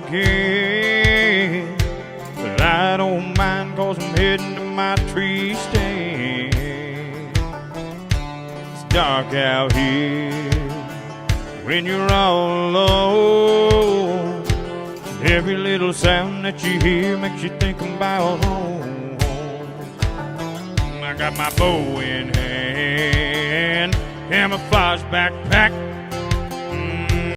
again. But I don't mind, 'cause I'm heading to my tree stand. It's dark out here when you're all alone. Every little sound that you hear makes you think about home. I got my bow in hand, camouflage backpack,